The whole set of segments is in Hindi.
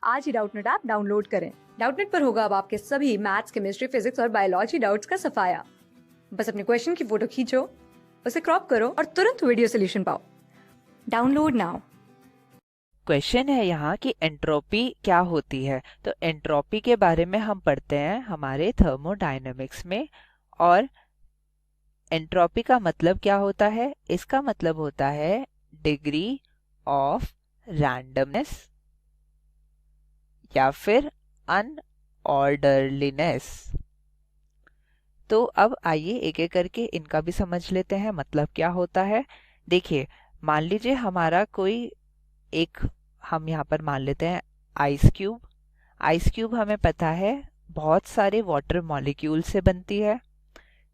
आज ही डाउटनेट ऐप डाउनलोड करें। डाउटनेट पर होगा अब आपके सभी मैथ्स, केमिस्ट्री, फिजिक्स और बायोलॉजी डाउट्स का सफाया। बस अपने क्वेश्चन की फोटो खींचो, उसे क्रॉप करो और तुरंत वीडियो सोल्यूशन पाओ। Download now. क्वेश्चन है यहाँ कि एंट्रोपी क्या होती है। तो एंट्रोपी के बारे में हम पढ़ते हैं हमारे थर्मोडायनेमिक्स में। और एंट्रोपी का मतलब क्या होता है? इसका मतलब होता है डिग्री ऑफ रैंडमनेस या फिर अनऑर्डरलीनेस। तो अब आइए एक एक करके इनका भी समझ लेते हैं मतलब क्या होता है। देखिए, मान लीजिए हमारा कोई एक, हम यहाँ पर मान लेते हैं आइस क्यूब। आइस क्यूब हमें पता है बहुत सारे वाटर मॉलिक्यूल से बनती है।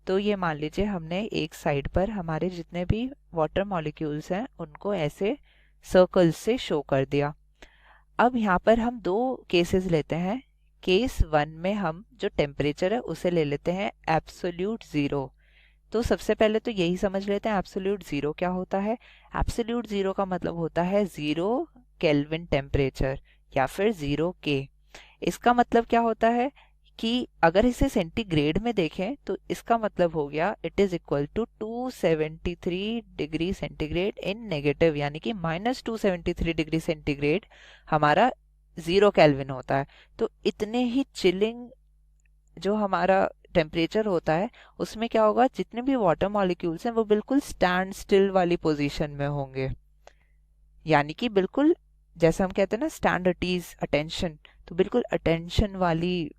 तो ये मान लीजिए हमने एक साइड पर हमारे जितने भी वाटर मॉलिक्यूल्स हैं उनको ऐसे सर्कल से शो कर दिया। अब यहाँ पर हम दो केसेस लेते हैं। केस वन में हम जो टेम्परेचर है उसे ले लेते हैं एब्सोल्यूट जीरो। तो सबसे पहले तो यही समझ लेते हैं एब्सोल्यूट जीरो क्या होता है। एब्सोल्यूट जीरो का मतलब होता है जीरो केल्विन टेम्परेचर या फिर जीरो के। इसका मतलब क्या होता है कि अगर इसे सेंटीग्रेड में देखें तो इसका मतलब हो गया it is equal to 273 degree centigrade in negative, यानी कि -273 डिग्री सेंटीग्रेड हमारा जीरो केल्विन होता है। तो इतने ही चिलिंग जो हमारा टेम्परेचर होता है उसमें क्या होगा, जितने भी वाटर मॉलिक्यूल्स हैं वो बिल्कुल स्टैंड स्टिल वाली पोजीशन में होंगे, यानी कि बिल्कुल जैसे हम कहते हैं ना स्टैंड एट ईज अटेंशन, तो बिल्कुल अटेंशन वाली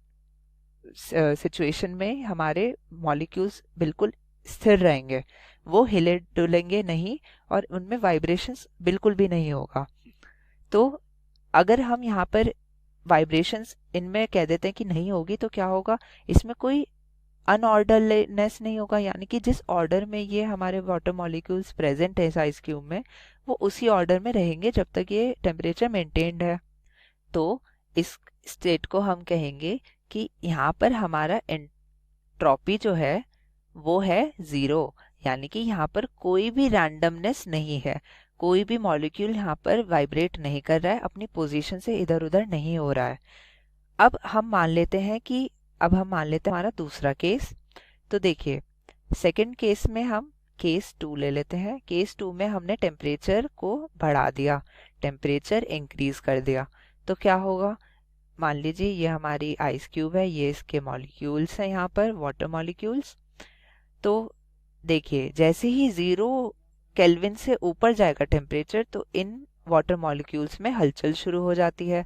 सिचुएशन में हमारे मॉलिक्यूल्स बिल्कुल स्थिर रहेंगे, वो हिले डुलेंगे नहीं और उनमें वाइब्रेशंस बिल्कुल भी नहीं होगा। तो अगर हम यहाँ पर वाइब्रेशंस इनमें कह देते हैं कि नहीं होगी तो क्या होगा, इसमें कोई अनऑर्डरनेस नहीं होगा, यानी कि जिस ऑर्डर में ये हमारे वाटर मॉलिक्यूल्स प्रेजेंट है इस आइस क्यूब में वो उसी ऑर्डर में रहेंगे जब तक ये टेम्परेचर मेंटेन्ड है। तो इस स्टेट को हम कहेंगे कि यहाँ पर हमारा एंट्रोपी जो है वो है जीरो, यानी कि यहाँ पर कोई भी रैंडमनेस नहीं है, कोई भी मॉलिक्यूल यहाँ पर वाइब्रेट नहीं कर रहा है, अपनी पोजीशन से इधर उधर नहीं हो रहा है। अब हम मान लेते हैं कि अब हम मान लेते हैं हमारा दूसरा केस। तो देखिए, सेकंड केस में हम केस टू ले लेते हैं। केस टू में हमने टेम्परेचर को बढ़ा दिया, टेम्परेचर इंक्रीज कर दिया। तो क्या होगा, मान लीजिए ये हमारी आइस क्यूब है, ये इसके मॉलिक्यूल्स हैं यहाँ पर वाटर मॉलिक्यूल्स। तो देखिए जैसे ही जीरो केल्विन से ऊपर जाएगा टेम्परेचर तो इन वाटर मॉलिक्यूल्स में हलचल शुरू हो जाती है,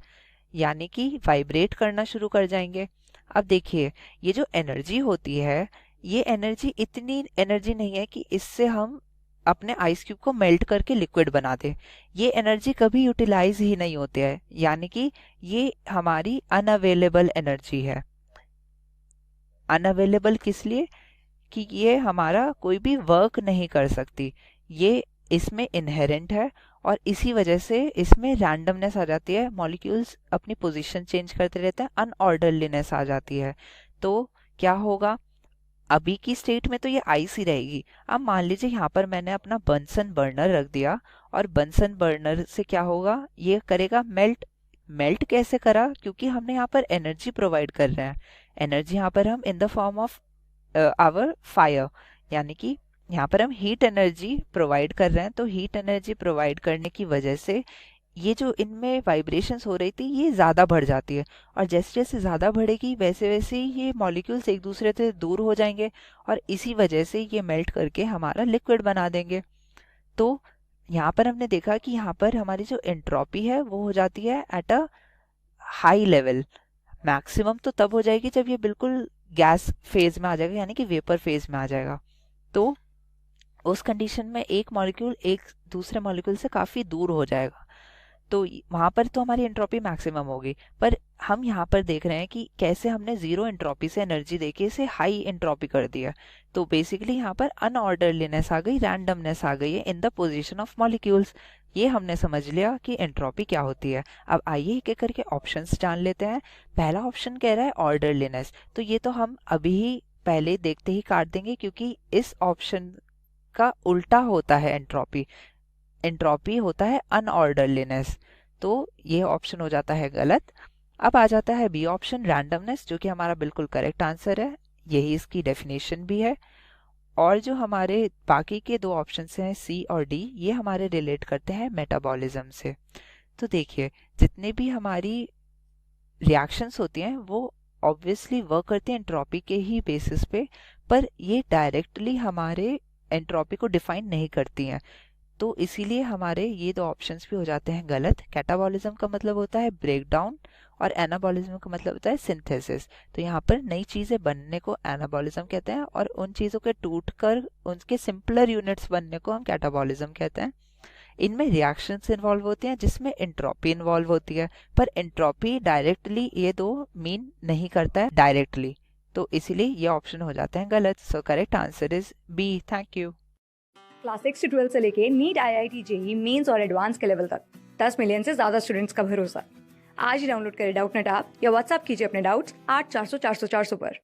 यानी कि वाइब्रेट करना शुरू कर जाएंगे। अब देखिए, ये जो एनर्जी होती है ये एनर्जी इतनी एनर्जी नहीं है कि इससे हम अपने आइस क्यूब को मेल्ट करके लिक्विड बना दे। ये एनर्जी कभी यूटिलाइज ही नहीं होती है, यानी कि ये हमारी अनअवेलेबल एनर्जी है। अनअवेलेबल किस लिए? कि ये हमारा कोई भी वर्क नहीं कर सकती, ये इसमें इनहेरेंट है और इसी वजह से इसमें रैंडमनेस आ जाती है, मॉलिक्यूल्स अपनी पोजीशन चेंज करते रहते हैं, अनऑर्डरलीनेस आ जाती है। तो क्या होगा, अभी की स्टेट में तो ये आइस ही रहेगी। अब मान लीजिए यहाँ पर मैंने अपना बंसन बर्नर रख दिया और बंसन बर्नर से क्या होगा, ये करेगा मेल्ट। मेल्ट कैसे करा, क्योंकि हमने यहाँ पर एनर्जी प्रोवाइड कर रहे हैं। एनर्जी यहाँ पर हम in the form of our fire, यानी कि यहाँ पर हम हीट एनर्जी प्रोवाइड कर रहे हैं। तो हीट एनर्जी प्रोवाइड करने की वजह से ये जो इनमें वाइब्रेशंस हो रही थी ये ज़्यादा बढ़ जाती है, और जैसे जैसे ज़्यादा बढ़ेगी वैसे वैसे ही ये मॉलिक्यूल्स एक दूसरे से दूर हो जाएंगे और इसी वजह से ये मेल्ट करके हमारा लिक्विड बना देंगे। तो यहाँ पर हमने देखा कि यहाँ पर हमारी जो एंट्रोपी है वो हो जाती है at a high level. Maximum तो तब हो जाएगी जब ये बिल्कुल गैस फेज में आ जाएगा, यानी कि वेपर फेज में आ जाएगा। तो उस कंडीशन में एक मॉलिक्यूल एक दूसरे मॉलिक्यूल से काफी दूर हो जाएगा, तो वहां पर तो हमारी एंट्रोपी मैक्सिमम होगी। पर हम यहाँ पर देख रहे हैं कि कैसे हमने जीरो एंट्रोपी से एनर्जी देके इसे हाई एंट्रोपी कर दिया। तो बेसिकली यहाँ पर अनऑर्डरलीनेस आ गई, रैंडमनेस आ गई है in the position of molecules. ये हमने समझ लिया कि एंट्रोपी क्या होती है। अब आइए एक एक करके ऑप्शंस जान लेते हैं। पहला ऑप्शन कह रहा है ऑर्डरलीनेस, तो ये तो हम अभी ही पहले देखते ही काट देंगे क्योंकि इस ऑप्शन का उल्टा होता है एंट्रोपी। एंट्रोपी होता है अनऑर्डरलीनेस। तो ये ऑप्शन हो जाता है गलत। अब आ जाता है बी ऑप्शन, रैंडमनेस, जो कि हमारा बिल्कुल करेक्ट आंसर है, यही इसकी डेफिनेशन भी है। और जो हमारे बाकी के दो ऑप्शंस हैं सी और डी, ये हमारे रिलेट करते हैं मेटाबॉलिज्म से। तो देखिए, जितने भी हमारी रिएक्शंस होती हैं वो ऑब्वियसली वर्क करती हैं एंट्रोपी के ही बेसिस पे, पर ये डायरेक्टली हमारे एंट्रोपी को डिफाइन नहीं करती हैं। तो इसीलिए हमारे ये दो ऑप्शंस भी हो जाते हैं गलत। कैटाबॉलिज्म का मतलब होता है ब्रेकडाउन और एनाबॉलिज्म का मतलब होता है सिंथेसिस। तो यहाँ पर नई चीजें बनने को एनाबॉलिज्म कहते हैं और उन चीजों के टूटकर उनके सिंपलर यूनिट्स बनने को हम कैटाबॉलिज्म कहते हैं। इनमें रिएक्शंस इन्वॉल्व होती हैं जिसमें एंट्रोपी इन्वॉल्व होती है, पर एंट्रोपी डायरेक्टली ये दो मीन नहीं करता है डायरेक्टली, तो इसीलिए ये ऑप्शन हो जाते हैं गलत। So correct answer is B. Thank you. Class 6 से 12 से लेके नीट, IIT, जेई मेंस और एडवांस के लेवल तक 10 मिलियन से ज्यादा स्टूडेंट्स का भरोसा। आज ही डाउनलोड करें डाउटनेट ऐप या व्हाट्सएप कीजिए अपने डाउट्स 8400 400 400 पर।